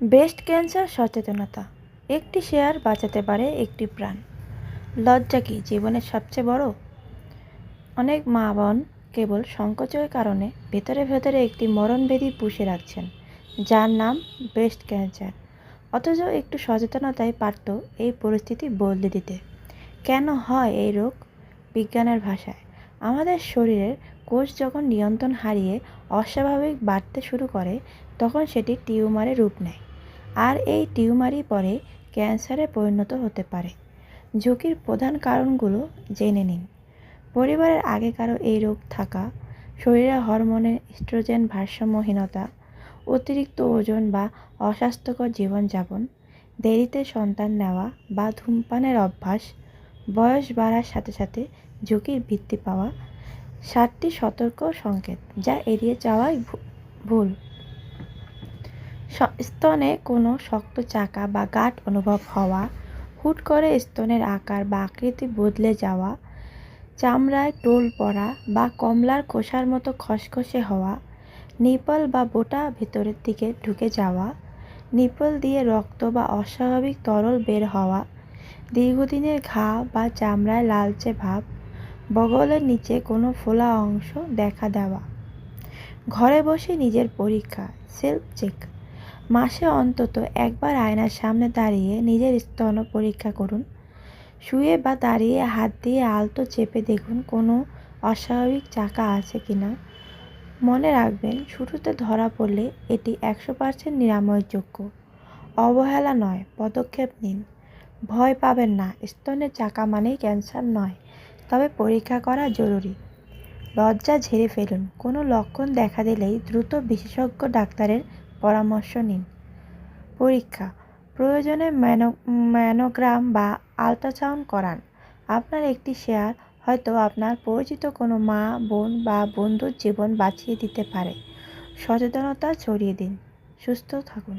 Breast cancer সচেতনতা। একটি share বাঁচাতে পারে একটি প্রাণ। লজ্জা কি জীবনের সবচেয়ে বড়? অনেক মা বোন কেবল সংকোচের কারণে ভেতরে ভেতরে একটি মরণব্যাধি পুষে রাখছেন, যার নাম ব্রেস্ট ক্যান্সার। অথচ একটু সচেতনতাই পারত এই পরিস্থিতি বদলে দিতে। কেন হয় এই রোগ? বিজ্ঞানের ভাষায়, আমাদের শরীরের কোষ যখন নিয়ন্ত্রণ হারিয়ে অস্বাভাবিক বাড়তে শুরু করে, তখন সেটি টিউমারে রূপ নেয়। আর এই টিউমারই পরে ক্যান্সারে পরিণত হতে পারে। ঝুঁকির প্রধান কারণগুলো জেনে নিন। পরিবারের আগে কারো এই রোগ থাকা, শরীরে হরমোনের ইস্ট্রোজেন ভারসাম্যহীনতা, অতিরিক্ত ওজন বা অস্বাস্থ্যকর জীবনযাপন, দেরিতে সন্তান নেওয়া বা ধূমপানের অভ্যাস, বয়স বাড়ার সাথে সাথে ঝুঁকির বৃদ্ধি পাওয়া। 7টি সতর্ক সংকেত যা এড়িয়ে যাওয়াই ভুল। স্তনে কোনো শক্ত চাকা বা গাঁট অনুভব হওয়া, হুট করে স্তনের আকার বা আকৃতি বদলে যাওয়া, চামড়ায় টোল পড়া বা কমলার খোসার মতো খসখসে হওয়া, নিপল বা বোঁটা ভেতরের দিকে ঢুকে যাওয়া, নিপল দিয়ে রক্ত বা অস্বাভাবিক তরল বের হওয়া, দীর্ঘদিনের ঘা বা চামড়ায় লালচে ভাব, বগলের নিচে কোনো ফোলা অংশ দেখা দেওয়া। ঘরে বসে নিজের পরীক্ষা, সেলফ চেক। মাসে অন্তত একবার আয়নার সামনে দাঁড়িয়ে নিজের স্তন পরীক্ষা করুন। শুয়ে বা দাঁড়িয়ে হাত দিয়ে আলতো চেপে দেখুন কোনো অস্বাভাবিক চাকা আছে কিনা। মনে রাখবেন, শুরুতে ধরা পড়লে এটি 100% নিরাময়যোগ্য। অবহেলা নয়, পদক্ষেপ নিন। ভয় পাবেন না, স্তনের চাকা মানেই ক্যান্সার নয়, তবে পরীক্ষা করা জরুরি। লজ্জা ঝেড়ে ফেলুন, কোনো লক্ষণ দেখা দিলেই দ্রুত বিশেষজ্ঞ ডাক্তারের পরামর্শ নিন। পরীক্ষা প্রয়োজনে ম্যানোগ্রাম বা আল্ট্রাসাউন্ড করান। আপনার একটি শেয়ার হয়তো আপনার পরিচিত কোনো মা, বোন বা বন্ধুর জীবন বাঁচিয়ে দিতে পারে। সচেতনতা ছড়িয়ে দিন। সুস্থ থাকুন।